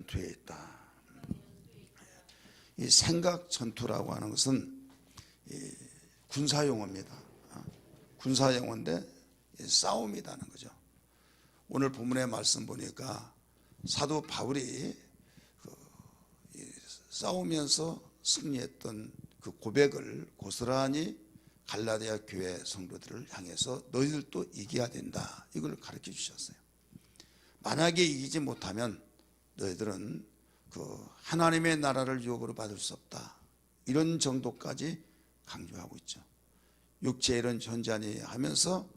전투에 있다. 이 생각 전투라고 하는 것은 이 군사용어입니다. 군사용어인데 싸움이라는 거죠. 오늘 본문의 말씀 보니까 사도 바울이 싸우면서 승리했던 그 고백을 고스란히 갈라디아 교회 성도들을 향해서 너희들도 이겨야 된다, 이걸 가르쳐 주셨어요. 만약에 이기지 못하면 너희들은 그 하나님의 나라를 유업으로 받을 수 없다, 이런 정도까지 강조하고 있죠. 육체의 이런 존재하니 하면서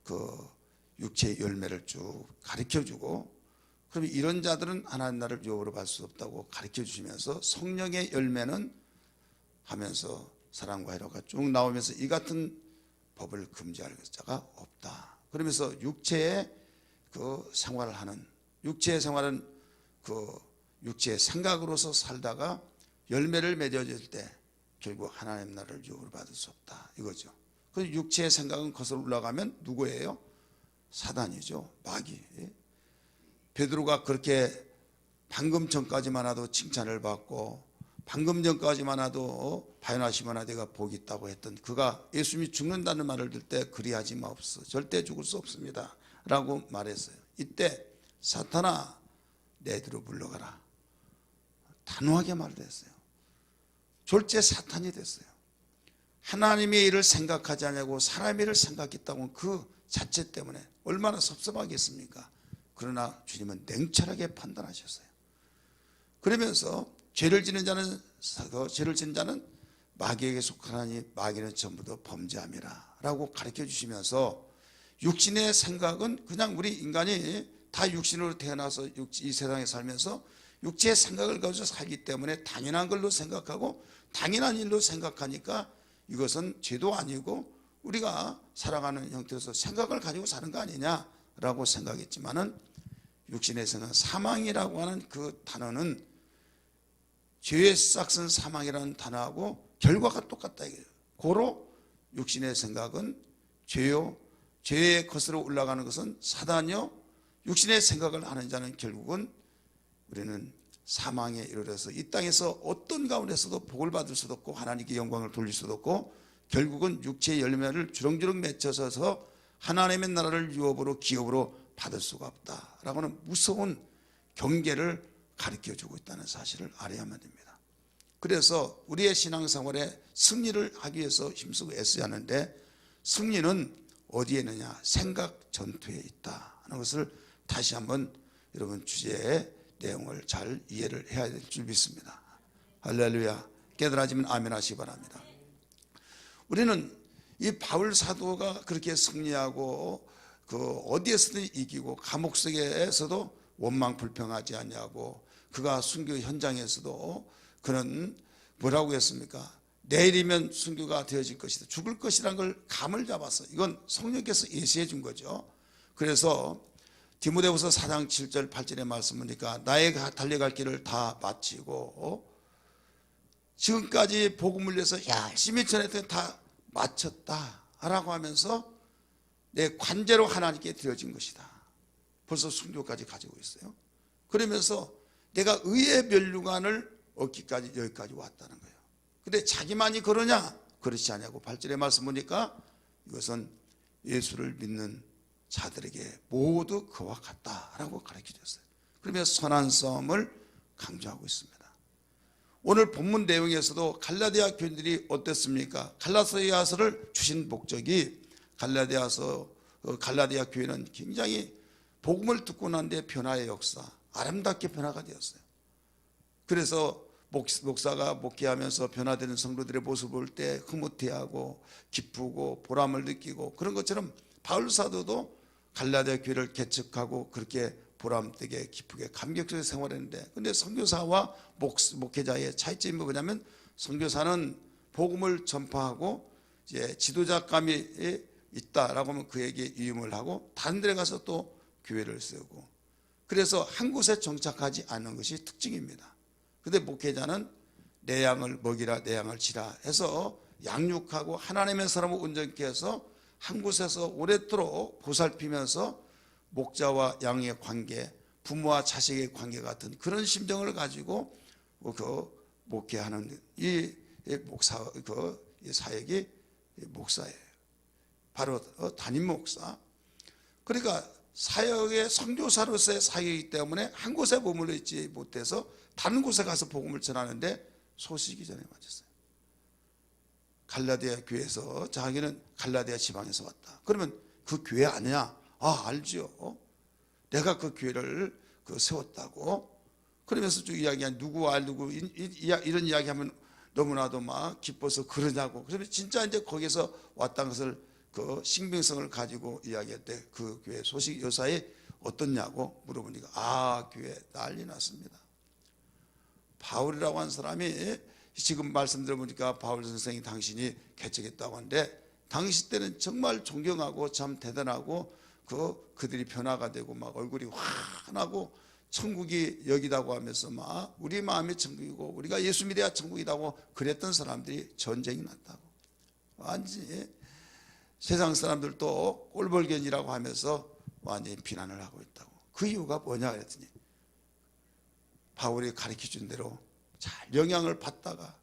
그 육체의 열매를 쭉 가르쳐 주고, 그럼 이런 자들은 하나님 나라를 유업으로 받을 수 없다고 가르쳐 주시면서 성령의 열매는 하면서 사랑과 희락과 쭉 나오면서 이 같은 법을 금지할 자가 없다. 그러면서 육체의 그 생활을 하는, 육체의 생활은 그 육체의 생각으로서 살다가 열매를 맺어질 때 결국 하나님 나라를 유업으로 받을 수 없다, 이거죠. 그 육체의 생각은 거슬러 올라가면 누구예요? 사단이죠. 마귀. 베드로가 그렇게 방금 전까지만 해도 칭찬을 받고 방금 전까지만 해도 바요나시모나 내가 복이 있다고 했던 그가 예수님이 죽는다는 말을 들을 때 그리하지 마옵소서, 절대 죽을 수 없습니다 라고 말했어요. 이때 사탄아 내 뒤로 물러가라, 단호하게 말을 했어요. 졸제 사탄이 됐어요. 하나님의 일을 생각하지 않냐고 사람의 일을 생각했다고 그 자체 때문에 얼마나 섭섭하겠습니까? 그러나 주님은 냉철하게 판단하셨어요. 그러면서 죄를 지는 자는 마귀에게 속하나니 마귀는 전부 다 범죄함이라 라고 가르쳐 주시면서 육신의 생각은 그냥 우리 인간이 다 육신으로 태어나서 이 세상에 살면서 육체의 생각을 가지고 살기 때문에 당연한 걸로 생각하고 당연한 일로 생각하니까 이것은 죄도 아니고 우리가 살아가는 형태로서 생각을 가지고 사는 거 아니냐라고 생각했지만은 육신의 생각, 사망이라고 하는 그 단어는 죄의 싹슨 사망이라는 단어하고 결과가 똑같다 이거예요. 고로 육신의 생각은 죄요, 죄의 것으로 올라가는 것은 사단이요, 육신의 생각을 하는 자는 결국은 우리는 사망에 이르러서 이 땅에서 어떤 가운데서도 복을 받을 수도 없고 하나님께 영광을 돌릴 수도 없고 결국은 육체의 열매를 주렁주렁 맺혀서 하나님의 나라를 유업으로 기업으로 받을 수가 없다라고 하는 무서운 경계를 가르쳐주고 있다는 사실을 알아야만 됩니다. 그래서 우리의 신앙생활에 승리를 하기 위해서 힘쓰고 애써야 하는데 승리는 어디에 있느냐? 생각 전투에 있다 하는 것을 다시 한번 여러분 주제의 내용을 잘 이해를 해야 될 줄 믿습니다. 할렐루야. 깨달아지면 아멘 하시기 바랍니다. 우리는 이 바울 사도가 그렇게 승리하고 그 어디에서든 이기고 감옥 속에서도 원망 불평하지 않냐고, 그가 순교 현장에서도 그는 뭐라고 했습니까? 내일이면 순교가 되어질 것이다, 죽을 것이라는 걸 감을 잡았어. 이건 성령께서 예시해 준 거죠. 그래서 디모데후서 4장 7절 8절의 말씀 보니까 나의 달려갈 길을 다 마치고 지금까지 복음을 위해서 열심히 전했더니 다 마쳤다 라고 하면서 내 관제로 하나님께 드려진 것이다. 벌써 순교까지 가지고 있어요. 그러면서 내가 의의 면류관을 얻기까지 여기까지 왔다는 거예요. 근데 자기만이 그러냐? 그렇지 않냐고 8절의 말씀 보니까 이것은 예수를 믿는 자들에게 모두 그와 같다라고 가르쳐 줬어요. 그러면서 선한 싸움을 강조하고 있습니다. 오늘 본문 내용에서도 갈라디아 교인들이 어땠습니까? 갈라디아서를 주신 목적이 갈라디아 교회는 굉장히 복음을 듣고 난 뒤에 변화의 역사, 아름답게 변화가 되었어요. 그래서 목사가 목회하면서 변화되는 성도들의 모습을 볼 때 흐뭇해하고 기쁘고 보람을 느끼고 그런 것처럼 바울 사도도 갈라디아 교회를 개척하고 그렇게 보람되게 기쁘게 감격스럽게 생활했는데, 근데 선교사와 목회자의 차이점이 뭐냐면 선교사는 복음을 전파하고 이제 지도자감이 있다라고 하면 그에게 위임을 하고 다른 데 가서 또 교회를 세우고, 그래서 한 곳에 정착하지 않는 것이 특징입니다. 그런데 목회자는 내 양을 먹이라 내 양을 치라 해서 양육하고 하나님의 사람을 온전케 해서 한 곳에서 오랫도록 보살피면서 목자와 양의 관계, 부모와 자식의 관계 같은 그런 심정을 가지고 목회하는 이 목사, 이 사역이 목사예요. 바로 담임 목사. 그러니까 사역의 선교사로서의 사역이기 때문에 한 곳에 머물러 있지 못해서 다른 곳에 가서 복음을 전하는데 소식이 전해 맞았어요. 갈라디아 교회에서 자기는 갈라디아 지방에서 왔다. 그러면 그 교회 아니냐? 아, 알죠. 내가 그 교회를 세웠다고. 그러면서 쭉 이야기한 누구 이런 이야기하면 너무나도 막 기뻐서 그러냐고. 그러면 진짜 이제 거기서 왔다는 것을 신빙성을 가지고 이야기할 때 그 교회 소식 요사이 어떻냐고 물어보니까 교회 난리 났습니다. 바울이라고 하는 사람이 지금 말씀 들어보니까 바울 선생이 당신이 개척했다고 하는데 당시 때는 정말 존경하고 참 대단하고 그들이 변화가 되고 막 얼굴이 환하고 천국이 여기다고 하면서 막 우리 마음이 천국이고 우리가 예수 믿어야 천국이라고 그랬던 사람들이 전쟁이 났다고. 완전히 세상 사람들도 꼴벌견이라고 하면서 완전히 비난을 하고 있다고. 그 이유가 뭐냐 그랬더니 바울이 가르쳐준 대로 잘 영향을 받다가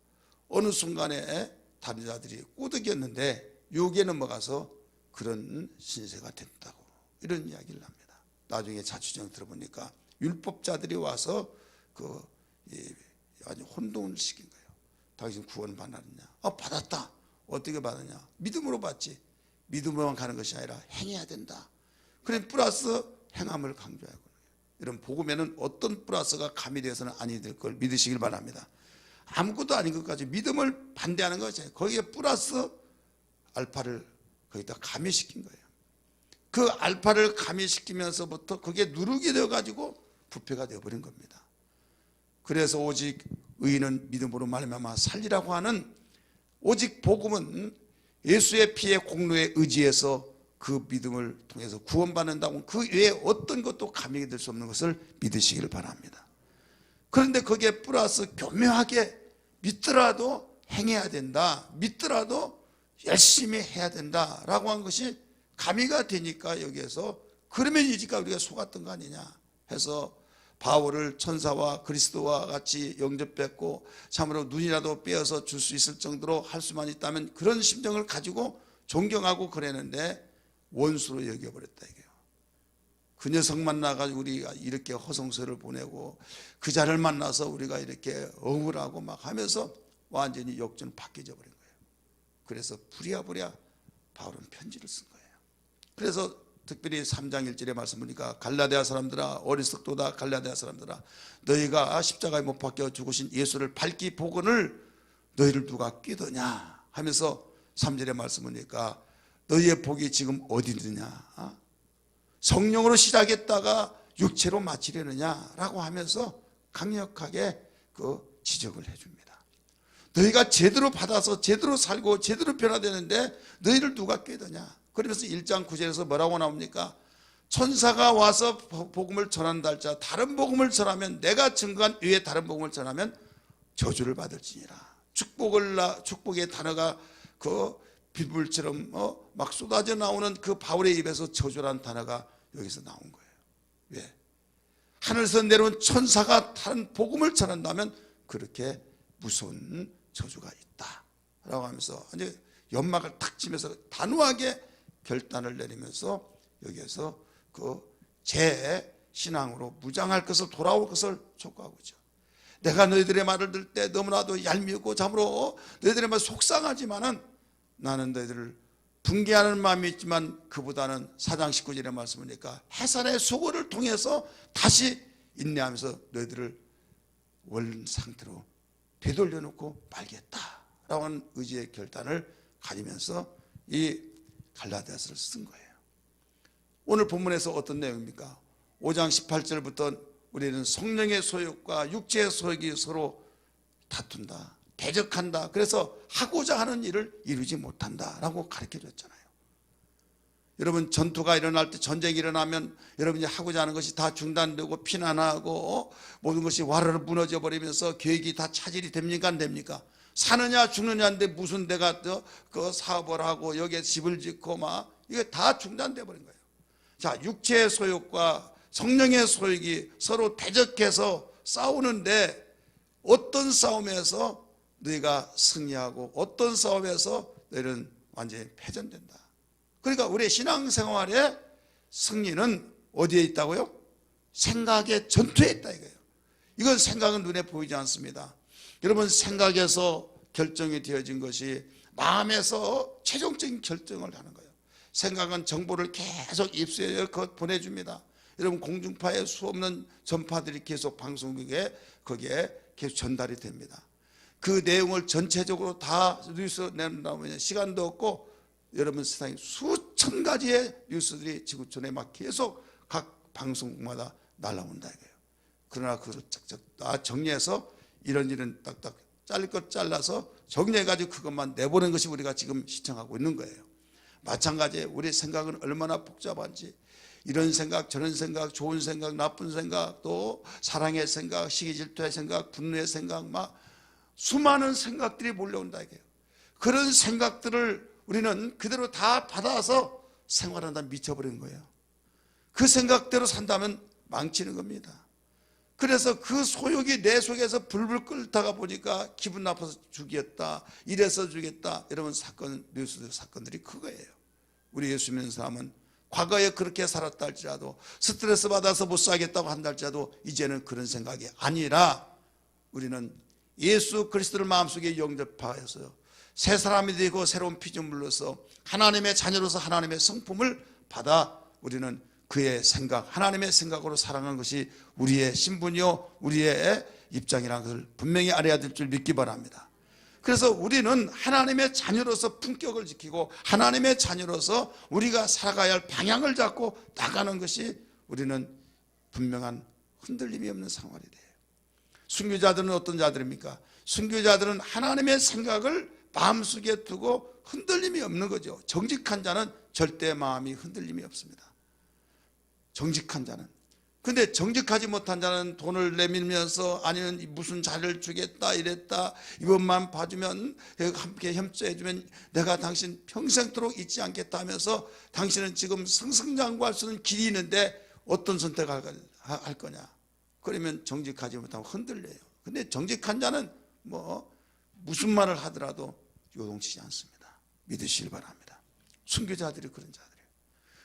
어느 순간에 다른 자들이 꾸덕였는데 욕에 넘어가서 그런 신세가 됐다고 이런 이야기를 합니다. 나중에 자취정 들어보니까 율법자들이 와서 아주 혼동을 시킨 거예요. 당신 구원 받았느냐? 받았다. 어떻게 받았냐? 믿음으로 받지. 믿음으로만 가는 것이 아니라 행해야 된다. 그래 플러스 행함을 강조하고 이런 복음에는 어떤 플러스가 가미되어서는 아니 될 걸 믿으시길 바랍니다. 아무것도 아닌 것까지 믿음을 반대하는 것이 거기에 플러스 알파를 거기다 가미시킨 거예요. 그 알파를 가미시키면서부터 그게 누룩이 되어가지고 부패가 되어버린 겁니다. 그래서 오직 의인은 믿음으로 말미암아 살리라고 하는 오직 복음은 예수의 피의 공로에 의지해서 그 믿음을 통해서 구원받는다고 그 외에 어떤 것도 가미가 될 수 없는 것을 믿으시기를 바랍니다. 그런데 거기에 플러스 교묘하게 믿더라도 행해야 된다. 믿더라도 열심히 해야 된다라고 한 것이 가미가 되니까 여기에서 그러면 이제까 우리가 속았던 거 아니냐 해서 바울을 천사와 그리스도와 같이 영접했고 참으로 눈이라도 빼어서 줄 수 있을 정도로 할 수만 있다면 그런 심정을 가지고 존경하고 그랬는데 원수로 여겨버렸다 이게요. 그 녀석 만나가지고 우리가 이렇게 허송세를 보내고 그 자를 만나서 우리가 이렇게 억울하고 막 하면서 완전히 역전 바뀌어져 버린 거예요. 그래서 부랴부랴 바울은 편지를 쓴 거예요. 그래서 특별히 3장 1절의 말씀 보니까 갈라디아 사람들아 어리석도다 갈라디아 사람들아 너희가 십자가에 못 박혀 죽으신 예수를 밝히 보거늘 너희를 누가 꾀더냐 하면서 3절의 말씀 보니까 너희의 복이 지금 어디 있느냐 성령으로 시작했다가 육체로 마치려느냐라고 하면서 강력하게 지적을 해줍니다. 너희가 제대로 받아서 제대로 살고 제대로 변화되는데 너희를 누가 꾀더냐. 그러면서 1장 9절에서 뭐라고 나옵니까? 천사가 와서 복음을 전한다 할자 다른 복음을 전하면 내가 증거한 외에 다른 복음을 전하면 저주를 받을지니라. 축복의 단어가 빗물처럼 막 쏟아져 나오는 그 바울의 입에서 저주라는 단어가 여기서 나온 거예요. 왜? 하늘에서 내려온 천사가 다른 복음을 전한다면 그렇게 무서운 저주가 있다라고 하면서 이제 연막을 탁 치면서 단호하게 결단을 내리면서 여기에서 제 신앙으로 무장할 것을 돌아올 것을 촉구하고 있죠. 내가 너희들의 말을 들을 때 너무나도 얄미우고 참으로 너희들의 말 속상하지만은 나는 너희들을 분개하는 마음이 있지만 그보다는 4장 19절의 말씀이니까 해산의 수고를 통해서 다시 인내하면서 너희들을 원 상태로 되돌려 놓고 말겠다라고 하는 의지의 결단을 가지면서 이 갈라디아서를 쓴 거예요. 오늘 본문에서 어떤 내용입니까? 5장 18절부터 우리는 성령의 소욕과 육체의 소욕이 서로 다툰다, 대적한다. 그래서 하고자 하는 일을 이루지 못한다라고 가르쳐줬잖아요. 여러분 전투가 일어날 때 전쟁이 일어나면 여러분이 하고자 하는 것이 다 중단되고 피난하고 모든 것이 와르르 무너져 버리면서 계획이 다 차질이 됩니까 안 됩니까? 사느냐 죽느냐인데 무슨 내가 그 사업을 하고 여기에 집을 짓고 막 이게 다 중단돼 버린 거예요. 자, 육체의 소욕과 성령의 소욕이 서로 대적해서 싸우는데 어떤 싸움에서 너희가 승리하고 어떤 싸움에서 너희는 완전히 패전된다. 그러니까 우리의 신앙생활의 승리는 어디에 있다고요? 생각의 전투에 있다 이거예요. 이건 생각은 눈에 보이지 않습니다. 여러분, 생각에서 결정이 되어진 것이 마음에서 최종적인 결정을 하는 거예요. 생각은 정보를 계속 입수해 보내줍니다. 여러분, 공중파에 수없는 전파들이 계속 방송국에 거기에 계속 전달이 됩니다. 그 내용을 전체적으로 다 뉴스 내놓으면 시간도 없고, 여러분, 세상에 수천 가지의 뉴스들이 지구촌에 막 계속 각 방송국마다 날라온다 이거예요. 그러나 그걸 쫙쫙 다 정리해서 이런 일은 딱딱 잘릴 것 잘라서 정리해가지고 그것만 내보낸 것이 우리가 지금 시청하고 있는 거예요. 마찬가지예요. 우리 생각은 얼마나 복잡한지, 이런 생각 저런 생각, 좋은 생각 나쁜 생각, 또 사랑의 생각, 시기 질투의 생각, 분노의 생각, 막 수많은 생각들이 몰려온다 이게요. 그런 생각들을 우리는 그대로 다 받아서 생활한다 미쳐버린 거예요. 그 생각대로 산다면 망치는 겁니다. 그래서 그 소욕이 내 속에서 불불 끓다가 보니까 기분 나빠서 죽였다, 이래서 죽였다, 이러면 사건, 뉴스 사건들이 그거예요. 우리 예수 믿는 사람은 과거에 그렇게 살았다 할지라도, 스트레스 받아서 못 살겠다고 한다 할지라도 이제는 그런 생각이 아니라 우리는 예수 그리스도를 마음속에 영접하여서 새 사람이 되고 새로운 피조물로서 하나님의 자녀로서 하나님의 성품을 받아 우리는 그의 생각, 하나님의 생각으로 살아가는 것이 우리의 신분이요 우리의 입장이라는 것을 분명히 알아야 될 줄 믿기 바랍니다. 그래서 우리는 하나님의 자녀로서 품격을 지키고 하나님의 자녀로서 우리가 살아가야 할 방향을 잡고 나가는 것이 우리는 분명한 흔들림이 없는 생활이 돼요. 순교자들은 어떤 자들입니까? 순교자들은 하나님의 생각을 마음속에 두고 흔들림이 없는 거죠. 정직한 자는 절대 마음이 흔들림이 없습니다. 정직한 자는. 근데 정직하지 못한 자는 돈을 내밀면서 아니면 무슨 자를 주겠다 이랬다, 이것만 봐주면 함께 협조해주면 내가 당신 평생토록 잊지 않겠다 하면서 당신은 지금 승승장구할 수 있는 길이 있는데 어떤 선택을 할 거냐. 그러면 정직하지 못하면 흔들려요. 근데 정직한 자는 무슨 말을 하더라도 요동치지 않습니다. 믿으시길 바랍니다. 순교자들이 그런 자들이에요.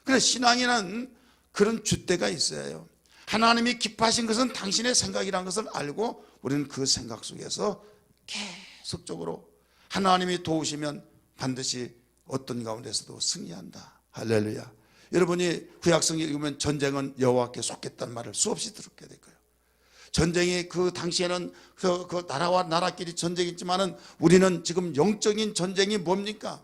그래서 신앙이란 그런 줏대가 있어요. 하나님이 기뻐하신 것은 당신의 생각이라는 것을 알고 우리는 그 생각 속에서 계속적으로 하나님이 도우시면 반드시 어떤 가운데서도 승리한다. 할렐루야. 여러분이 구약성경 읽으면 전쟁은 여호와께 속했다는 말을 수없이 들었게 될 거예요. 전쟁이 그 당시에는 그 나라와 나라끼리 전쟁이 있지만은 우리는 지금 영적인 전쟁이 뭡니까?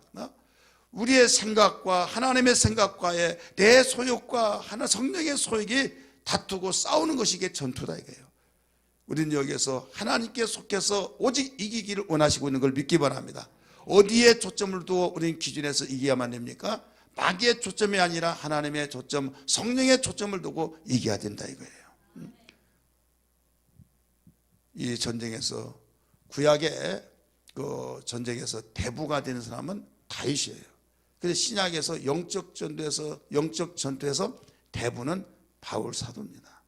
우리의 생각과 하나님의 생각과의 내 소욕과 성령의 소욕이 다투고 싸우는 것이 이게 전투다 이거예요. 우리는 여기에서 하나님께 속해서 오직 이기기를 원하시고 있는 걸 믿기 바랍니다. 어디에 초점을 두고 우리는 기준에서 이겨야만 됩니까? 마귀의 초점이 아니라 하나님의 초점, 성령의 초점을 두고 이겨야 된다 이거예요. 이 전쟁에서, 구약의 그 전쟁에서 대부가 되는 사람은 다윗이에요. 그래서 신약에서 영적 전투에서 대부는 바울 사도입니다.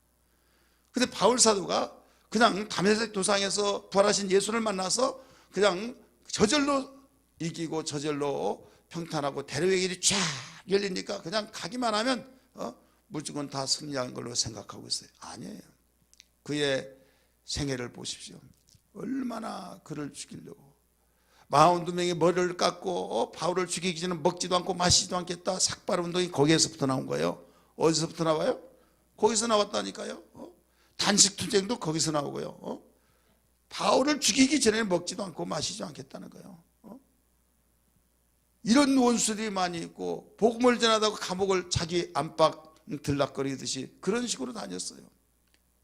근데 바울 사도가 그냥 다메섹 도상에서 부활하신 예수를 만나서 그냥 저절로 이기고 저절로 평탄하고 대로의 길이 쫙 열리니까 그냥 가기만 하면 무조건 다 승리한 걸로 생각하고 있어요. 아니에요. 그의 생애를 보십시오. 얼마나 그를 죽이려고 42명의 머리를 깎고 바울을 죽이기 전에 먹지도 않고 마시지도 않겠다. 삭발 운동이 거기에서부터 나온 거예요. 어디서부터 나와요? 거기서 나왔다니까요. 단식 투쟁도 거기서 나오고요. 바울을 죽이기 전에 먹지도 않고 마시지도 않겠다는 거예요. 이런 원수들이 많이 있고 복음을 전하다가 감옥을 자기 안팎 들락거리듯이 그런 식으로 다녔어요.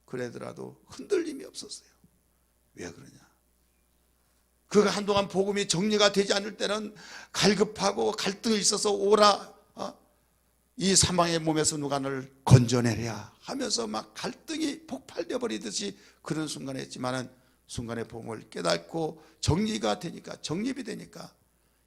그러더라도 흔들림이 없었어요. 왜 그러냐? 그가 한동안 복음이 정리가 되지 않을 때는 갈급하고 갈등이 있어서 오라, 이 사망의 몸에서 누가 너를 건져내랴 하면서 막 갈등이 폭발되어 버리듯이 그런 순간에 했지만은 순간에 복음을 깨닫고 정리가 되니까, 정립이 되니까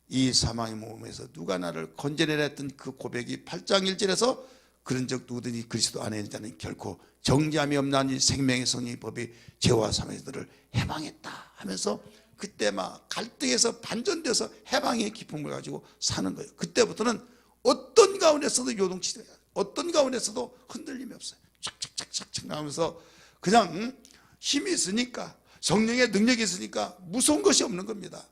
이 사망의 몸에서 누가 나를 건져내라 했던 그 고백이 8장 1절에서 그런 적 누구든지 그리스도 안에 있는 자는 결코 정죄함이 없나니 생명의 성령의 법이 죄와 사망들을 해방했다 하면서 그때 막 갈등에서 반전돼서 해방의 기쁨을 가지고 사는 거예요. 그때부터는 어떤 가운데서도 요동치지, 어떤 가운데서도 흔들림이 없어요. 착착착착착 나오면서 그냥 힘이 있으니까, 성령의 능력이 있으니까 무서운 것이 없는 겁니다.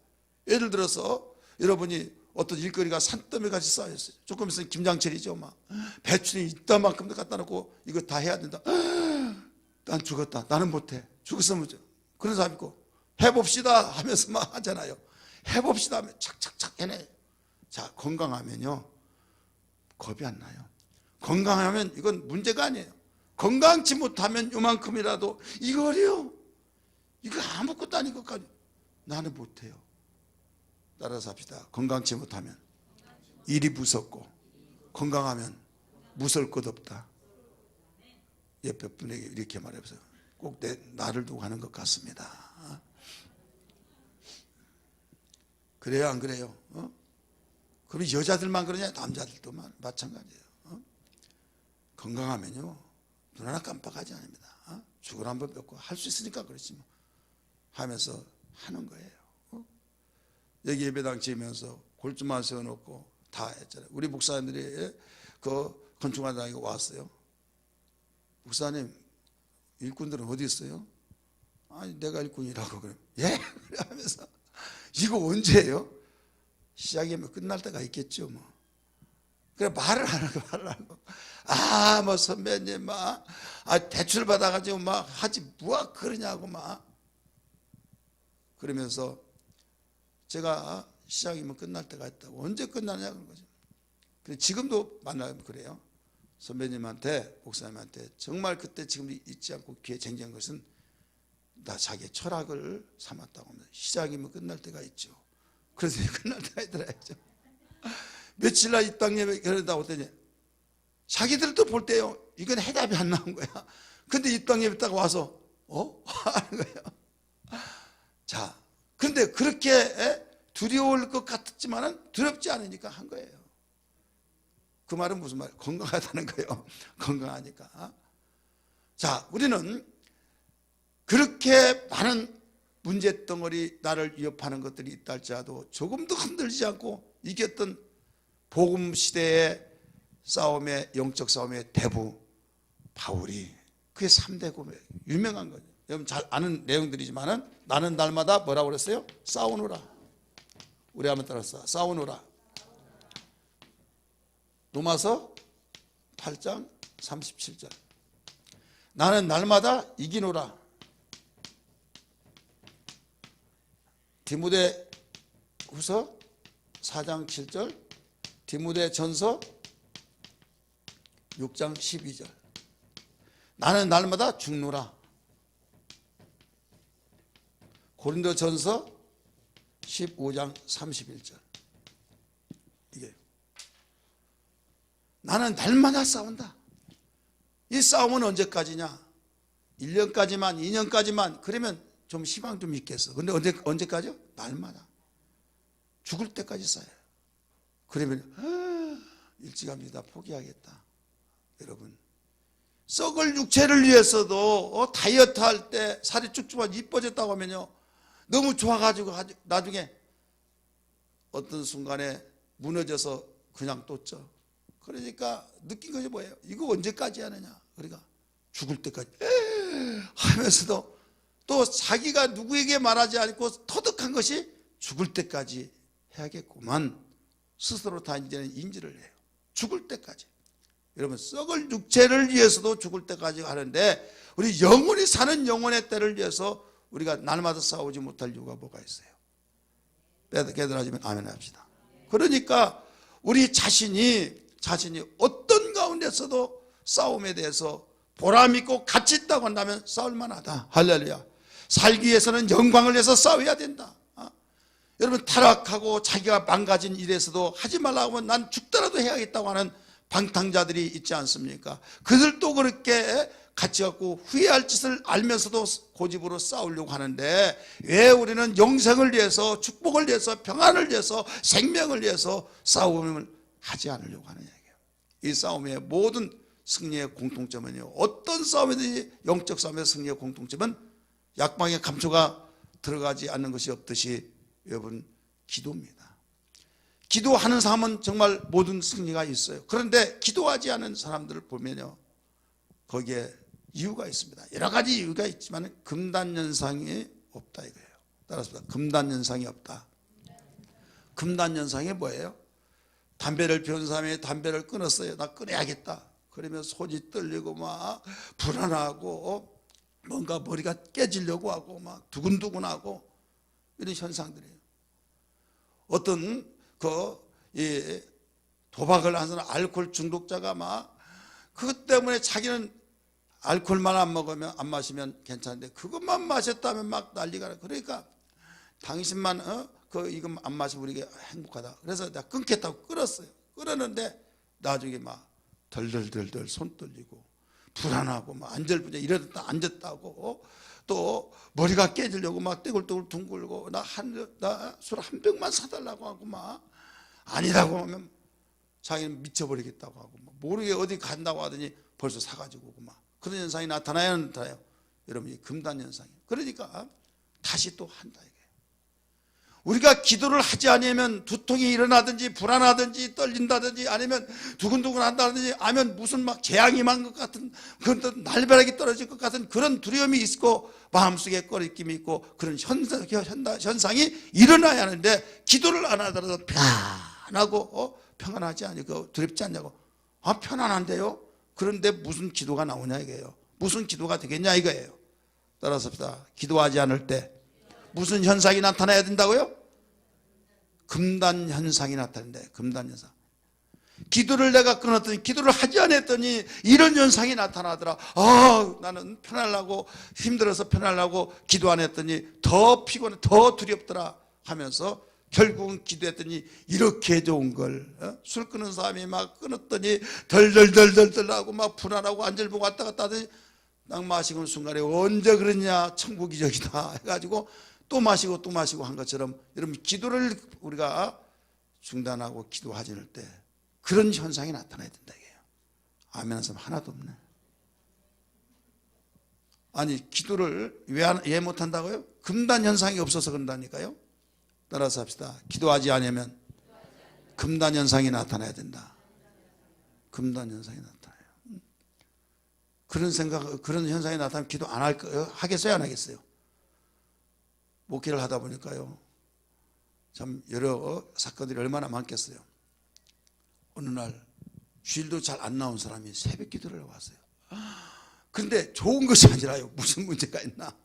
예를 들어서 여러분이 어떤 일거리가 산더미 같이 쌓였어요. 조금 있으면 김장철이죠. 막 배추는 이따만큼도 갖다 놓고 이거 다 해야 된다. 난 죽었다. 나는 못해. 죽었으면 뭐죠. 그런 사람 있고, 해봅시다 하면서 막 하잖아요. 해봅시다 하면 착착착 해내. 자, 건강하면요 겁이 안 나요. 건강하면 이건 문제가 아니에요. 건강치 못하면 요만큼이라도 이거요, 이거 아무것도 아닌 것까지 나는 못해요. 따라서 합시다. 건강치 못하면 일이 무섭고, 건강하면 무서울 것 없다. 옆에 분에게 이렇게 말해보세요. 꼭 나를 두고 하는 것 같습니다. 그래요, 안 그래요? 그럼 여자들만 그러냐? 남자들도 마찬가지예요. 건강하면요 눈 하나 깜빡하지 않습니다. 죽을 한번 뵙고 할 수 있으니까 그렇지 뭐 하면서 하는 거예요. 여기 예배당 지으면서 골조만 세워놓고 다 했잖아요. 우리 목사님들이 그 건축관장이 왔어요. 목사님, 일꾼들은 어디 있어요? 아니, 내가 일꾼이라고. 그래. 예? 하면서 이거 언제예요? 시작이면 끝날 때가 있겠죠 뭐. 그래 말을 하고 뭐 선배님 막 대출 받아가지고 막 하지 뭐가 그러냐고 막 그러면서 제가 시작이면 끝날 때가 있다고. 언제 끝나냐 그런 거죠. 그래 지금도 만나면 그래요. 선배님한테, 목사님한테 정말 그때 지금 잊지 않고 귀에 쟁쟁한 것은 나 자기의 철학을 삼았다고 합니다. 시작이면 끝날 때가 있죠. 그래서 끝날 때가 있더라죠. 며칠 날 이 땅 예배 그러다 오더니 자기들도 볼 때요 이건 해답이 안 나온 거야. 근데 이 땅 예배 딱 와서 하는 거예요. 자, 그런데 그렇게 두려울 것 같았지만은 두렵지 않으니까 한 거예요. 그 말은 무슨 말? 건강하다는 거예요. 건강하니까. 자, 우리는 그렇게 많은 문제덩어리, 나를 위협하는 것들이 있다 할지라도 조금도 흔들리지 않고 이겼던 복음 시대의 싸움의, 영적 싸움의 대부 바울이, 그게 3대 고백 유명한 거죠. 여러분 잘 아는 내용들이지만은 나는 날마다 뭐라고 그랬어요? 싸우노라. 우리 한번 따라서 싸우노라. 로마서 8장 37절. 나는 날마다 이기노라. 디모데 후서 4장 7절, 디모데 전서 6장 12절. 나는 날마다 죽노라. 고린도 전서 15장 31절. 이게 나는 날마다 싸운다. 이 싸움은 언제까지냐? 1년까지만, 2년까지만, 그러면 좀 희망 좀 있겠어. 근데 언제까지요? 날마다. 죽을 때까지 싸워요. 그러면 일찌감치 다 포기하겠다. 여러분, 썩을 육체를 위해서도 다이어트 할 때 살이 쭉쭉하고 이뻐졌다고 하면요 너무 좋아가지고 나중에 어떤 순간에 무너져서 그냥 또 쪄. 그러니까 느낀 것이 뭐예요? 이거 언제까지 하느냐? 그러니까 죽을 때까지 하면서도 또 자기가 누구에게 말하지 않고 터득한 것이 죽을 때까지 해야겠구만. 스스로 다 이제는 인지를 해요. 죽을 때까지. 여러분, 썩을 육체를 위해서도 죽을 때까지 하는데 우리 영원히 사는 영혼의 때를 위해서 우리가 날마다 싸우지 못할 이유가 뭐가 있어요? 깨달아지면 아멘 합시다. 그러니까 우리 자신이 어떤 가운데서도 싸움에 대해서 보람 있고 가치 있다고 한다면 싸울 만하다. 할렐루야. 살기 위해서는 영광을 위해서 싸워야 된다. 여러분, 타락하고 자기가 망가진 일에서도 하지 말라고 하면 난 죽더라도 해야겠다고 하는 방탕자들이 있지 않습니까? 그들도 그렇게 가치 갖고 후회할 짓을 알면서도 고집으로 싸우려고 하는데 왜 우리는 영생을 위해서, 축복을 위해서, 평안을 위해서, 생명을 위해서 싸움을 하지 않으려고 하느냐. 이 싸움의 모든 승리의 공통점은요, 어떤 싸움이든지 영적 싸움의 승리의 공통점은 약방의 감초가 들어가지 않는 것이 없듯이 여러분 기도입니다. 기도하는 사람은 정말 모든 승리가 있어요. 그런데 기도하지 않은 사람들을 보면요, 거기에 이유가 있습니다. 여러 가지 이유가 있지만 금단현상이 없다 이거예요. 따라서 금단현상이 없다. 금단현상이 뭐예요? 담배를 피운 사람이 담배를 끊었어요. 나 끊어야겠다. 그러면 손이 떨리고 막 불안하고 뭔가 머리가 깨지려고 하고 막 두근두근하고 이런 현상들이에요. 어떤 도박을 하는 사람, 알코올 중독자가 막 그것 때문에 자기는 알코올만 안 마시면 괜찮은데 그것만 마셨다면 막 난리가 나. 그러니까 당신만 이거 안 마시면 우리가 행복하다. 그래서 내가 끊겠다고 끊었어요. 끊었는데 나중에 막 덜덜덜덜 손 떨리고 불안하고 막 안절부절 이러다 앉았다고 또 머리가 깨지려고 막 떼굴떼굴 둥글고 나 술 한 병만 사달라고 하고 막 아니라고 하면 자기는 미쳐버리겠다고 하고 막 모르게 어디 간다고 하더니 벌써 사가지고 오고 막 그런 현상이 나타나요. 여러분 이 금단 현상이에요. 그러니까 다시 또 한다 이게. 우리가 기도를 하지 않으면 두통이 일어나든지 불안하든지 떨린다든지 아니면 두근두근 한다든지 아니면 무슨 막 재앙이 만 것 같은 그런 날벼락이 떨어질 것 같은 그런 두려움이 있고 마음속에 꺼리낌이 있고 그런 현상이 일어나야 하는데 기도를 안 하더라도 편안하고 평안하지 않고 두렵지 않냐고. 편안한데요. 그런데 무슨 기도가 나오냐 이거예요. 무슨 기도가 되겠냐 이거예요. 따라서 기도하지 않을 때 무슨 현상이 나타나야 된다고요? 금단 현상이 나타난대. 금단 현상. 기도를 내가 끊었더니 기도를 하지 않았더니 이런 현상이 나타나더라. 나는 편하려고 힘들어서 편하려고 기도 안 했더니 더 피곤해 더 두렵더라 하면서 결국은 기도했더니 이렇게 좋은 걸 술 끊은 사람이 막 끊었더니 덜덜덜덜덜 하고 막 불안하고 안절보고 왔다 갔다 하더니 딱 마시는 순간에 언제 그러냐 천국이적이다 해가지고 또 마시고 또 마시고 한 것처럼 여러분 기도를 우리가 중단하고 기도하지 않을 때 그런 현상이 나타나야 된다 이게요. 아멘 하는 사람 하나도 없네. 아니 기도를 왜 못한다고요? 금단 현상이 없어서 그런다니까요. 따라서 합시다. 기도하지 않으면 금단 현상이 나타나야 된다. 금단 현상이 나타나요. 그런 현상이 나타나면 기도 안 하겠어요? 안 하겠어요? 목회를 하다 보니까요, 참 여러 사건들이 얼마나 많겠어요. 어느 날 주일도 잘 안 나온 사람이 새벽 기도를 왔어요. 그런데 좋은 것이 아니라요. 무슨 문제가 있나?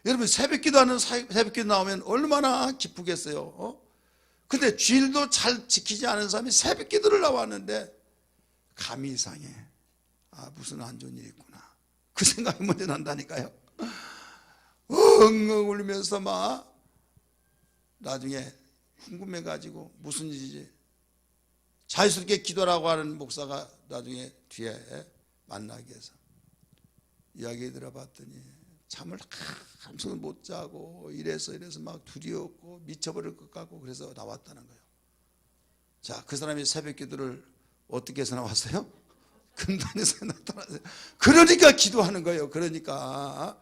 여러분 새벽 기도하는 새벽 기도 나오면 얼마나 기쁘겠어요. 근데 주일도 잘 지키지 않은 사람이 새벽 기도를 나왔는데 감이 이상해. 무슨 안 좋은 일이 있구나. 그 생각이 먼저 난다니까요. 엉엉 울면서 막 나중에 궁금해가지고 무슨 일이지 자유스럽게 기도라고 하는 목사가 나중에 뒤에 만나게 해서 이야기 들어봤더니 잠을 한숨을 못 자고 이래서 막 두려웠고 미쳐버릴 것 같고 그래서 나왔다는 거예요. 자, 그 사람이 새벽 기도를 어떻게 해서 나왔어요? 금단에서 나타났어요. 그러니까 기도하는 거예요. 그러니까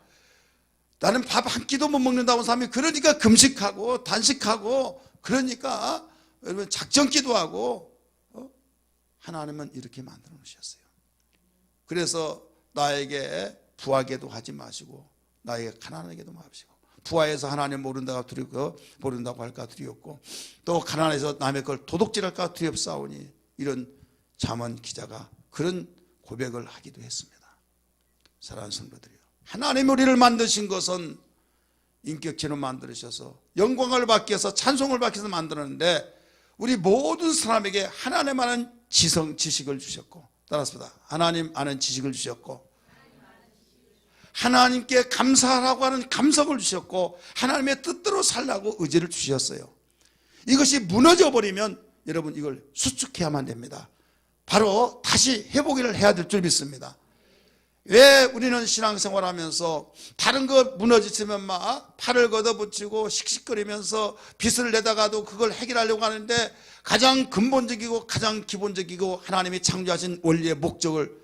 나는 밥 한 끼도 못 먹는다고 사람이 그러니까 금식하고 단식하고 그러니까 여러분 작정 기도하고 하나님은 이렇게 만들어 놓으셨어요. 그래서 나에게 부하게도 하지 마시고 나에게 가난하게도 마시고 부하에서 하나님 모른다고 할까 두렵고 또 가난해서 남의 걸 도둑질할까 두렵사오니 이런 잠언 기자가 그런 고백을 하기도 했습니다. 사랑하는 성도들이요, 하나님 우리를 만드신 것은 인격체로 만들으셔서 영광을 받기 위해서 찬송을 받기 위해서 만들었는데 우리 모든 사람에게 하나님 아는 지식을 주셨고 따라서 하나님 아는 지식을 주셨고 하나님께 감사하라고 하는 감성을 주셨고 하나님의 뜻대로 살라고 의지를 주셨어요. 이것이 무너져 버리면 여러분 이걸 수축해야만 됩니다. 바로 다시 회복을 해야 될 줄 믿습니다. 왜 우리는 신앙생활하면서 다른 거 무너지면 막 팔을 걷어붙이고 씩씩거리면서 빚을 내다가도 그걸 해결하려고 하는데 가장 근본적이고 가장 기본적이고 하나님이 창조하신 원리의 목적을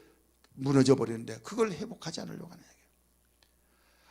무너져 버리는데 그걸 회복하지 않으려고 하는 얘기예요.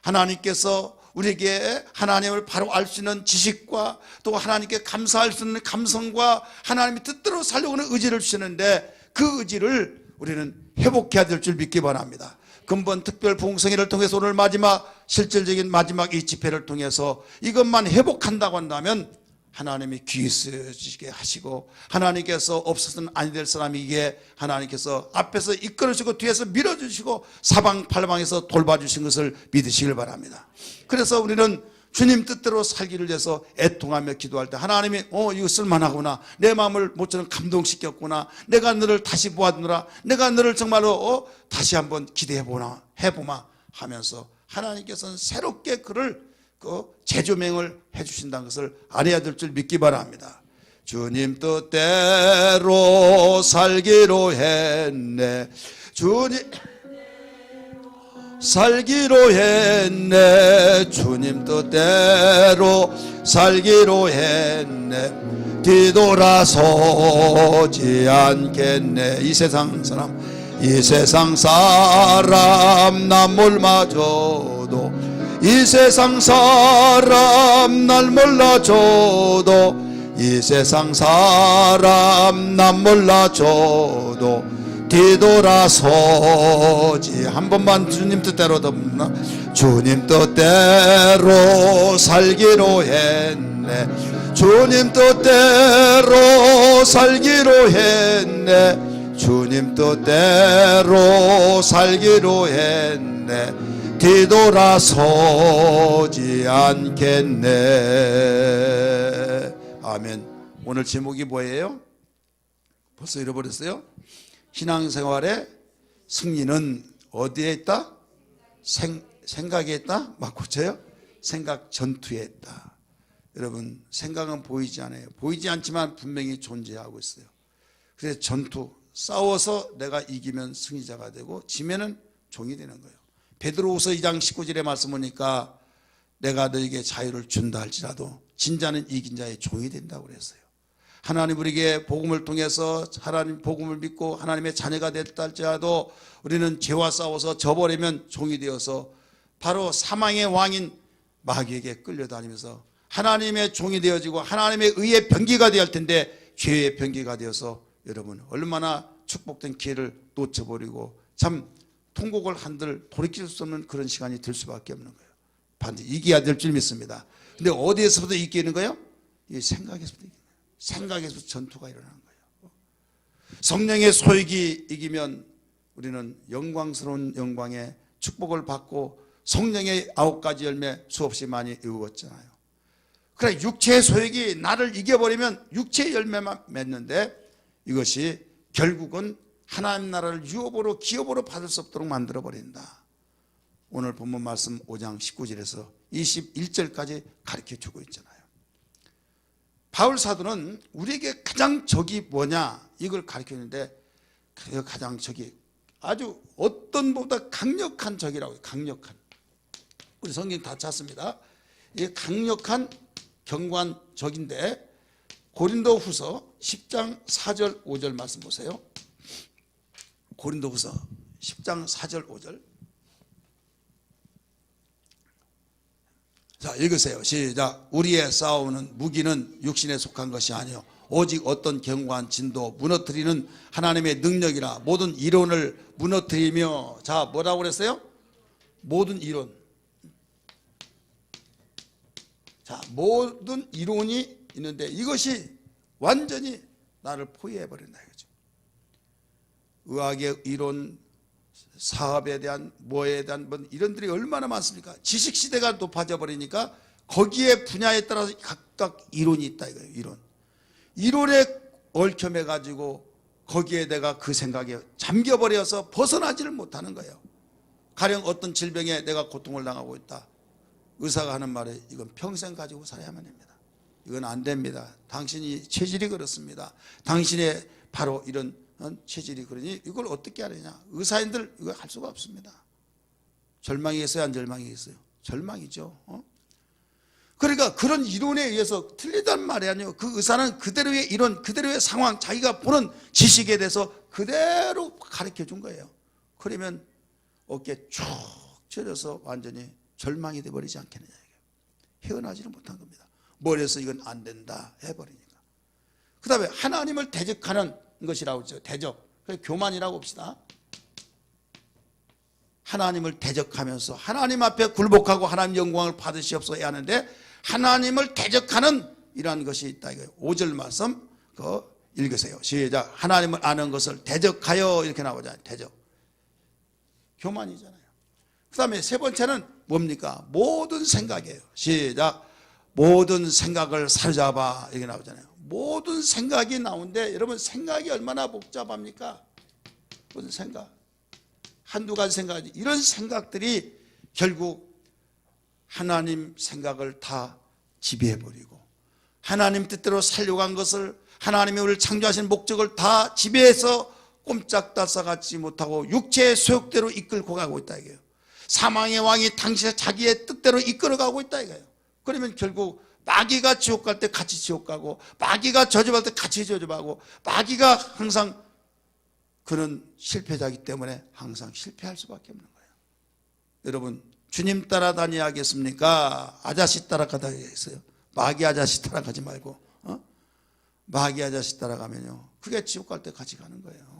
하나님께서 우리에게 하나님을 바로 알 수 있는 지식과 또 하나님께 감사할 수 있는 감성과 하나님의 뜻대로 살려고 하는 의지를 주시는데 그 의지를 우리는 회복해야 될 줄 믿기 바랍니다. 근본 특별 부흥성회를 통해서 오늘 마지막 실질적인 마지막 이 집회를 통해서 이것만 회복한다고 한다면 하나님이 귀 쓰시게 하시고 하나님께서 없어서는 아니 될 사람에게 하나님께서 앞에서 이끌어주시고 뒤에서 밀어주시고 사방팔방에서 돌봐주신 것을 믿으시길 바랍니다. 그래서 우리는 주님 뜻대로 살기를 위해서 애통하며 기도할 때 하나님이 이거 쓸만하구나, 내 마음을 모처럼 감동시켰구나, 내가 너를 다시 보아두느라, 내가 너를 정말로 다시 한번 기대해보나 해보마 하면서 하나님께서는 새롭게 그를 재조명을 해주신다는 것을 알아야 될 줄 믿기 바랍니다. 주님 뜻대로 살기로 했네, 주님 살기로 했네, 주님 뜻대로 살기로 했네, 뒤돌아서지 않겠네. 이 세상 사람 남 몰마줘도, 이 세상 사람 날 몰라줘도, 이 세상 사람 남 몰라줘도 뒤돌아서지. 한 번만 주님 뜻대로 덮나, 주님 뜻대로 살기로 했네, 주님 뜻대로 살기로 했네, 주님 뜻대로 살기로 했네, 뒤돌아서지 않겠네. 아멘. 오늘 제목이 뭐예요? 벌써 잃어버렸어요? 신앙생활의 승리는 어디에 있다? 생각에 있다? 막 고쳐요? 생각 전투에 있다. 여러분, 생각은 보이지 않아요. 보이지 않지만 분명히 존재하고 있어요. 그래서 전투, 싸워서 내가 이기면 승리자가 되고 지면은 종이 되는 거예요. 베드로후서 2장 19절의 말씀 보니까 내가 너에게 자유를 준다 할지라도 진자는 이긴 자의 종이 된다고 그랬어요. 하나님 우리에게 복음을 통해서 하나님 복음을 믿고 하나님의 자녀가 됐다 할지라도 우리는 죄와 싸워서 져버리면 종이 되어서 바로 사망의 왕인 마귀에게 끌려다니면서 하나님의 종이 되어지고 하나님의 의의 병기가 되어야 할 텐데 죄의 병기가 되어서 여러분 얼마나 축복된 기회를 놓쳐버리고 참 통곡을 한들 돌이킬 수 없는 그런 시간이 될 수밖에 없는 거예요. 반드시 이겨야 될 줄 믿습니다. 근데 어디에서부터 이기는 거예요? 이 생각에서부터 이기는 거예요. 생각에서 전투가 일어나는 거예요. 성령의 소욕이 이기면 우리는 영광스러운 영광의 축복을 받고 성령의 9가지 열매 수없이 많이 이루었잖아요. 그래 육체의 소욕이 나를 이겨버리면 육체의 열매만 맺는데 이것이 결국은 하나님 나라를 유업으로 기업으로 받을 수 없도록 만들어버린다. 오늘 본문 말씀 5장 19절에서 21절까지 가르쳐주고 있잖아요. 바울 사도는 우리에게 가장 적이 뭐냐 이걸 가르치는데 그 가장 적이 아주 어떤 보다 강력한 적이라고 해요. 강력한. 우리 성경 다 찾습니다. 이게 강력한 견고한 적인데 고린도후서 10장 4절 5절 말씀 보세요. 고린도후서 10장 4절 5절. 자, 읽으세요. 시작. 우리의 싸우는 무기는 육신에 속한 것이 아니요 오직 어떤 견고한 진도 무너뜨리는 하나님의 능력이라 모든 이론을 무너뜨리며. 자, 뭐라고 그랬어요? 모든 이론. 자, 모든 이론이 있는데 이것이 완전히 나를 포위해버린다 이거죠. 의학의 이론, 사업에 대한 뭐에 대한 뭐 이런들이 얼마나 많습니까? 지식시대가 높아져 버리니까 거기에 분야에 따라서 각각 이론이 있다 이거예요. 이론. 이론에 얽혀매 가지고 거기에 내가 그 생각에 잠겨버려서 벗어나지를 못하는 거예요. 가령 어떤 질병에 내가 고통을 당하고 있다. 의사가 하는 말에 이건 평생 가지고 살아야만 합니다. 이건 안 됩니다. 당신이 체질이 그렇습니다. 당신의 바로 이런 체질이 그러니 이걸 어떻게 하느냐. 의사인들 이거 할 수가 없습니다. 절망이겠어요? 안 절망이겠어요? 절망이죠. 그러니까 그런 이론에 의해서 틀리단 말이 아니에요. 그 의사는 그대로의 이론, 그대로의 상황, 자기가 보는 지식에 대해서 그대로 가르쳐 준 거예요. 그러면 어깨 쭉 절여서 완전히 절망이 돼버리지 않겠느냐. 헤어나지를 못한 겁니다. 머리에서 이건 안 된다 해버리니까. 그 다음에 하나님을 대적하는 것이라고 했죠. 대적. 교만이라고 봅시다. 하나님을 대적하면서 하나님 앞에 굴복하고 하나님 영광을 받으시옵소서 해야 하는데 하나님을 대적하는 이러한 것이 있다. 5절 말씀 읽으세요. 시작. 하나님을 아는 것을 대적하여 이렇게 나오잖아요. 대적. 교만이잖아요. 그 다음에 세 번째는 뭡니까? 모든 생각이에요. 시작. 모든 생각을 사로잡아 이렇게 나오잖아요. 모든 생각이 나오는데 여러분 생각이 얼마나 복잡합니까? 모든 생각. 한두 가지 생각이 이런 생각들이 결국 하나님 생각을 다 지배해버리고 하나님 뜻대로 살려고 한 것을 하나님이 우리를 창조하신 목적을 다 지배해서 꼼짝달싹 하지 못하고 육체의 소욕대로 이끌고 가고 있다 이거예요. 사망의 왕이 당시에 자기의 뜻대로 이끌어가고 있다 이거예요. 그러면 결국 마귀가 지옥 갈 때 같이 지옥 가고 마귀가 저주할 때 같이 저주하고 마귀가 항상 그는 실패자이기 때문에 항상 실패할 수밖에 없는 거예요. 여러분 주님 따라다녀야겠습니까? 아저씨 따라가다겠어요? 마귀 아저씨 따라가지 말고 마귀 아저씨 따라가면요 그게 지옥 갈 때 같이 가는 거예요.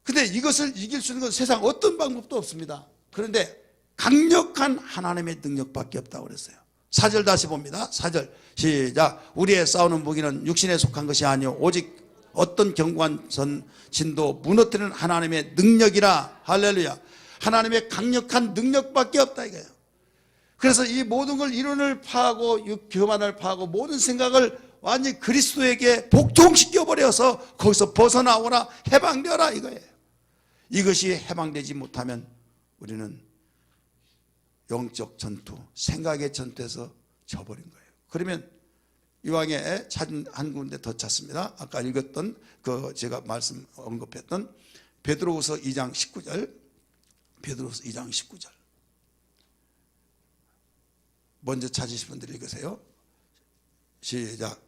근데 이것을 이길 수 있는 건 세상 어떤 방법도 없습니다. 그런데 강력한 하나님의 능력밖에 없다고 그랬어요. 4절 다시 봅니다. 4절 시작. 우리의 싸우는 무기는 육신에 속한 것이 아니오 오직 어떤 견고한 진도 무너뜨리는 하나님의 능력이라. 할렐루야. 하나님의 강력한 능력밖에 없다 이거예요. 그래서 이 모든 걸 이론을 파하고 교만을 파하고 모든 생각을 완전히 그리스도에게 복종시켜 버려서 거기서 벗어나오라 해방되어라 이거예요. 이것이 해방되지 못하면 우리는 영적 전투, 생각의 전투에서 져버린 거예요. 그러면 이왕에 찾은 한 군데 더 찾습니다. 아까 읽었던 제가 말씀 언급했던 베드로후서 2장 19절. 베드로후서 2장 19절. 먼저 찾으신 분들 읽으세요. 시작.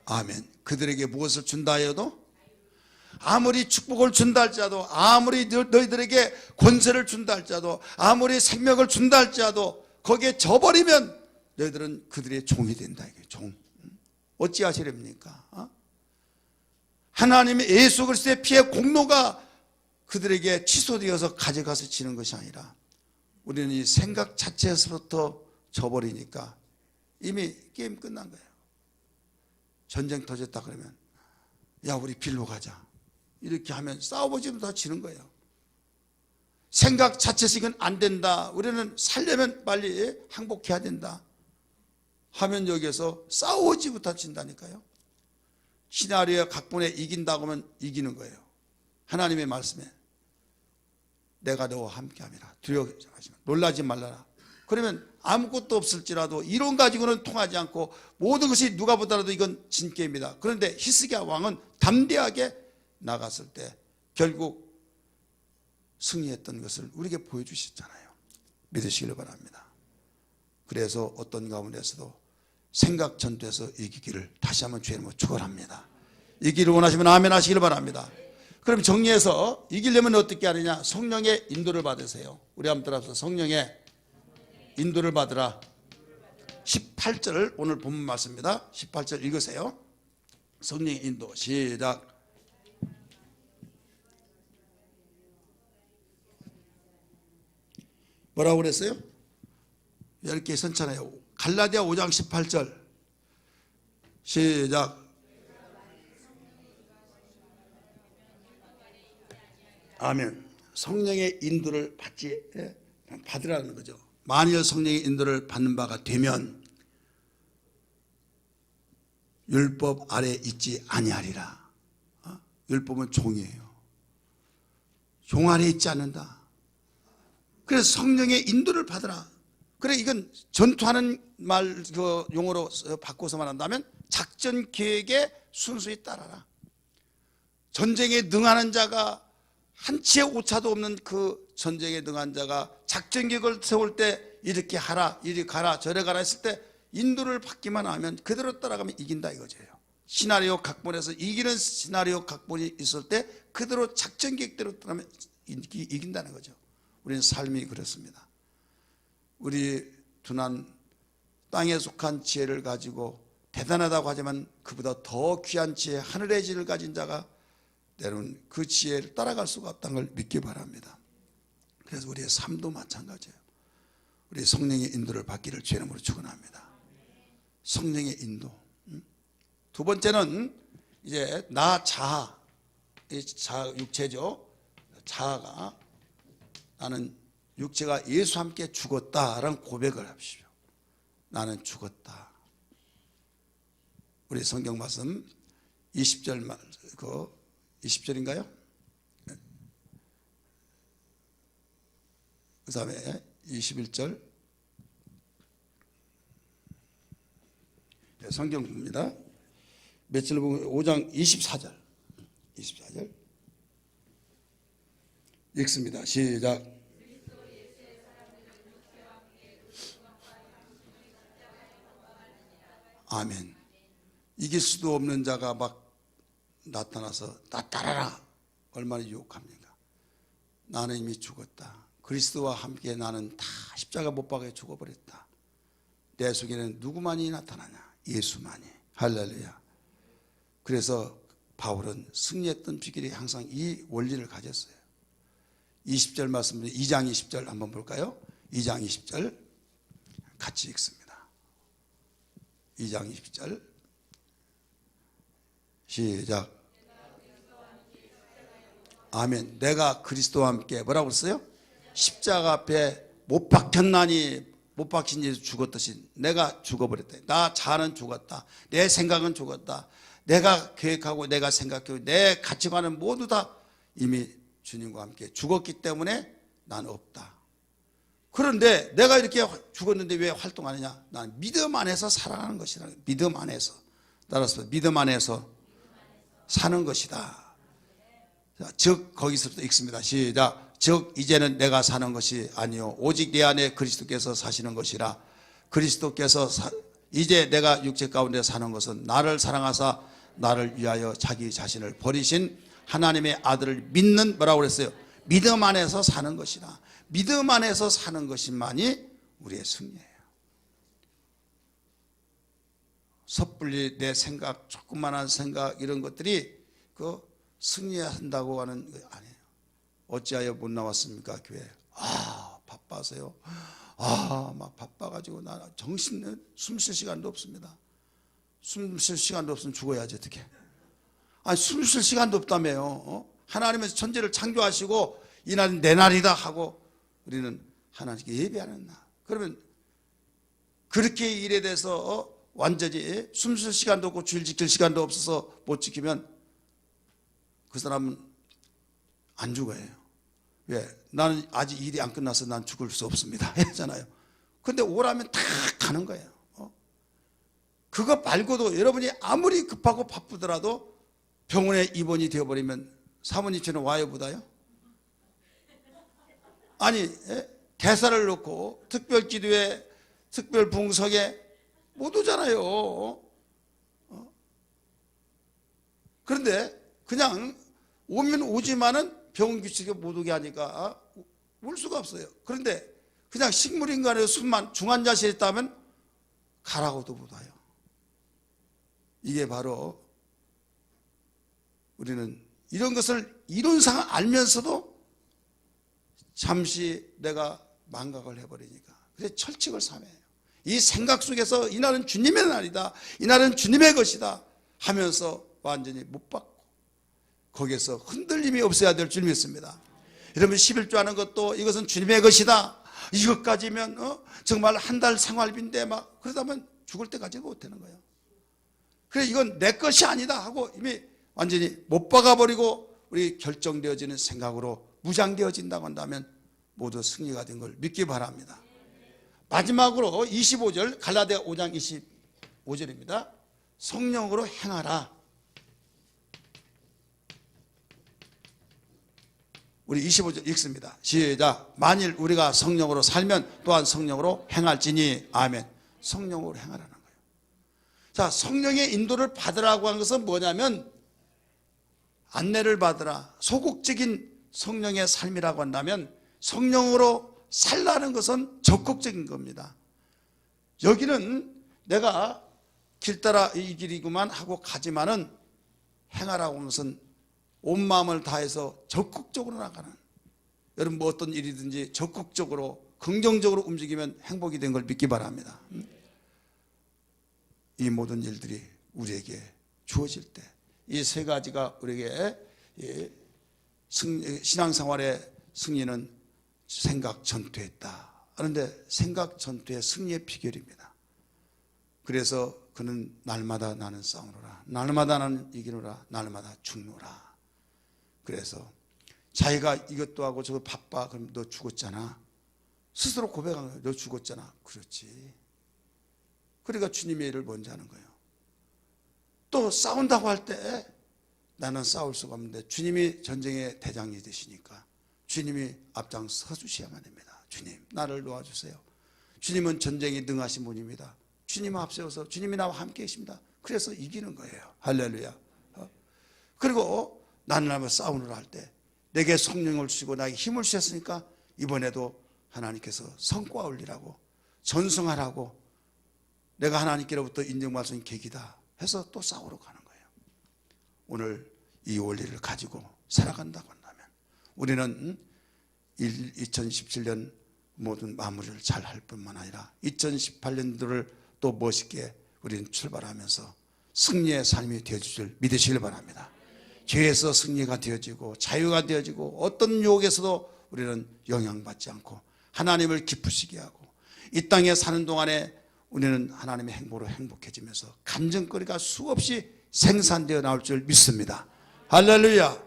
아멘. 그들에게 무엇을 준다 하여도 아무리 축복을 준다 할지라도 아무리 너희들에게 권세를 준다 할지라도 아무리 생명을 준다 할지라도 거기에 져버리면 너희들은 그들의 종이 된다. 이게 종. 어찌하시렵니까? 하나님의 예수 그리스도의 피의 공로가 그들에게 취소되어서 가져가서 지는 것이 아니라 우리는 이 생각 자체에서부터 져버리니까 이미 게임 끝난 거예요. 전쟁 터졌다 그러면 야 우리 빌로 가자 이렇게 하면 싸워보지도 다 지는 거예요. 생각 자체에서 이건 안 된다. 우리는 살려면 빨리 항복해야 된다 하면 여기에서 싸우지 못하 진다니까요. 시나리오 각본에 이긴다고 하면 이기는 거예요. 하나님의 말씀에 내가 너와 함께함이라 두려워하지 마. 놀라지 말라라. 그러면 아무것도 없을지라도 이론 가지고는 통하지 않고 모든 것이 누가 보더라도 이건 진게임이다. 그런데 히스기야 왕은 담대하게 나갔을 때 결국 승리했던 것을 우리에게 보여주셨잖아요. 믿으시길 바랍니다. 그래서 어떤 가운데서도 생각 전투에서 이기기를 다시 한번 주의 이름으로 축원합니다. 이기를 원하시면 아멘 하시길 바랍니다. 그럼 정리해서 이기려면 어떻게 하느냐? 성령의 인도를 받으세요. 우리 한번 따라서 성령의 인도를 받으라. 18절 오늘 본문 말씀입니다. 18절 읽으세요. 성령의 인도 시작. 뭐라고 그랬어요? 10개 선잖아요. 갈라디아 5장 18절 시작. 아멘. 성령의 인도를 받으라는 거죠. 만일 성령의 인도를 받는 바가 되면 율법 아래 있지 아니하리라. 율법은 종이에요. 종 아래 있지 않는다. 그래서 성령의 인도를 받으라. 그래, 이건 전투하는 말 그 용어로 바꿔서 말한다면 작전 계획에 순수히 따라라. 전쟁에 능하는 자가 한치의 오차도 없는 그 전쟁에 능한 자가 작전 계획을 세울 때 이렇게 하라, 이리 가라, 저래 가라 했을 때 인도를 받기만 하면 그대로 따라가면 이긴다 이거죠. 시나리오 각본에서 이기는 시나리오 각본이 있을 때 그대로 작전 계획대로 따라가면 이긴다는 거죠. 우리는 삶이 그렇습니다. 우리 두난 땅에 속한 지혜를 가지고 대단하다고 하지만 그보다 더 귀한 지혜, 하늘의 지혜를 가진 자가 때로는 그 지혜를 따라갈 수가 없다는 걸 믿기 바랍니다. 그래서 우리의 삶도 마찬가지예요. 우리 성령의 인도를 받기를 주의 이름으로 축원합니다. 성령의 인도. 두 번째는 이제 나 자아, 자아 육체죠. 자아가 나는 육체가 예수와 함께 죽었다라는 고백을 하십시오. 나는 죽었다. 우리 성경 말씀 20절 말, 그 20절인가요? 그 다음에 21절 성경 봅니다. 며칠 보면 5장 24절 읽습니다. 시작. 아멘. 이길 수도 없는 자가 막 나타나서 나 따라라. 얼마나 유혹합니까? 나는 이미 죽었다. 그리스도와 함께 나는 다 십자가 못 박아 죽어버렸다. 내 속에는 누구만이 나타나냐? 예수만이. 할렐루야. 그래서 바울은 승리했던 비결이 항상 이 원리를 가졌어요. 20절 말씀, 2장 20절 한번 볼까요? 2장 20절 같이 읽습니다. 2장 20절 시작. 아멘. 내가 그리스도와 함께 뭐라고 했어요? 십자가 앞에 못 박혔나니 못 박힌 예수 죽었듯이 내가 죽어버렸다. 나 자아는 죽었다. 내 생각은 죽었다. 내가 계획하고 내가 생각하고 내 가치관은 모두 다 이미 주님과 함께 죽었기 때문에 난 없다. 그런데 내가 이렇게 죽었는데 왜 활동하느냐? 난 믿음 안에서 살아가는 것이다. 믿음 안에서. 따라서 믿음 안에서 사는 것이다. 즉 거기서부터 읽습니다. 시작. 즉 이제는 내가 사는 것이 아니요 오직 내 안에 그리스도께서 사시는 것이라. 그리스도께서 이제 내가 육체 가운데 사는 것은 나를 사랑하사 나를 위하여 자기 자신을 버리신 하나님의 아들을 믿는 뭐라고 그랬어요? 믿음 안에서 사는 것이다. 믿음 안에서 사는 것만이 우리의 승리예요. 섣불리 내 생각, 조그만한 생각 이런 것들이 그 승리한다고 하는 거 아니에요. 어찌하여 못 나왔습니까 교회? 아 바빠서요. 아 막 바빠가지고 나 정신 숨 쉴 시간도 없습니다. 숨 쉴 시간도 없으면 죽어야지 어떻게? 아니 숨 쉴 시간도 없다며요. 하나님은 천지를 창조하시고 이 날은 내 날이다 하고 우리는 하나님께 예배하는 날. 그러면 그렇게 일에 대해서 완전히 숨 쉴 시간도 없고 주일 지킬 시간도 없어서 못 지키면 그 사람은 안 죽어요. 왜? 나는 아직 일이 안 끝나서 난 죽을 수 없습니다 했잖아요. 근데 오라면 다 가는 거예요. 그거 말고도 여러분이 아무리 급하고 바쁘더라도 병원에 입원이 되어버리면 사모님처럼 와요 보다요? 아니 대사를 놓고 특별기도회 특별붕석에 못 오잖아요. 그런데 그냥 오면 오지만은 병원 규칙에 못 오게 하니까 올 수가 없어요. 그런데 그냥 식물인간의 숨만 중환자실에 있다면 가라고도 못 와요. 이게 바로 우리는 이런 것을 이론상 알면서도 잠시 내가 망각을 해버리니까 그래서 철칙을 삼아요. 이 생각 속에서 이날은 주님의 날이다, 이날은 주님의 것이다 하면서 완전히 못 받고 거기에서 흔들림이 없어야 될 줄 믿습니다. 여러분 11조 하는 것도 이것은 주님의 것이다, 이것까지면 정말 한 달 생활비인데 막 그러다 보면 죽을 때까지 못 되는 거예요. 그래 이건 내 것이 아니다 하고 이미 완전히 못 박아버리고 우리 결정되어지는 생각으로 무장되어진다고 한다면 모두 승리가 된 걸 믿기 바랍니다. 마지막으로 25절, 갈라디아 5장 25절입니다. 성령으로 행하라. 우리 25절 읽습니다. 시작. 만일 우리가 성령으로 살면 또한 성령으로 행할지니. 아멘. 성령으로 행하라는 거예요. 자, 성령의 인도를 받으라고 한 것은 뭐냐면 안내를 받으라. 소극적인 성령의 삶이라고 한다면 성령으로 살라는 것은 적극적인 겁니다. 여기는 내가 길 따라 이 길이구만 하고 가지만은 행하라고 하는 것은 온 마음을 다해서 적극적으로 나가는, 여러분 뭐 어떤 일이든지 적극적으로 긍정적으로 움직이면 행복이 된 걸 믿기 바랍니다. 이 모든 일들이 우리에게 주어질 때 이 세 가지가 우리에게 신앙생활의 승리는 생각 전투에 있다. 그런데 생각 전투의 승리의 비결입니다. 그래서 그는 날마다 나는 싸우노라, 날마다 나는 이기노라, 날마다 죽노라. 그래서 자기가 이것도 하고 저거 바빠. 그럼 너 죽었잖아. 스스로 고백한 거예요. 너 죽었잖아. 그렇지. 그러니까 주님의 일을 먼저 하는 거예요. 또 싸운다고 할 때 나는 싸울 수가 없는데 주님이 전쟁의 대장이 되시니까 주님이 앞장서 주셔야만 됩니다. 주님 나를 도와주세요. 주님은 전쟁에 능하신 분입니다. 주님 앞세워서 주님이 나와 함께 계십니다. 그래서 이기는 거예요. 할렐루야. 그리고 나는 한번 싸우느라 할 때 내게 성령을 주시고 나에게 힘을 주셨으니까 이번에도 하나님께서 성과 올리라고, 전승하라고, 내가 하나님께로부터 인정받을 수 있는 계기다 해서 또 싸우러 가는 거예요. 오늘 이 원리를 가지고 살아간다고 한다면 우리는 2017년 모든 마무리를 잘 할 뿐만 아니라 2018년도를 또 멋있게 우리는 출발하면서 승리의 삶이 되어줄 믿으시길 바랍니다. 죄에서 승리가 되어지고 자유가 되어지고 어떤 유혹에서도 우리는 영향받지 않고 하나님을 기쁘시게 하고 이 땅에 사는 동안에 우리는 하나님의 행보로 행복해지면서 감정거리가 수없이 생산되어 나올 줄 믿습니다. 할렐루야.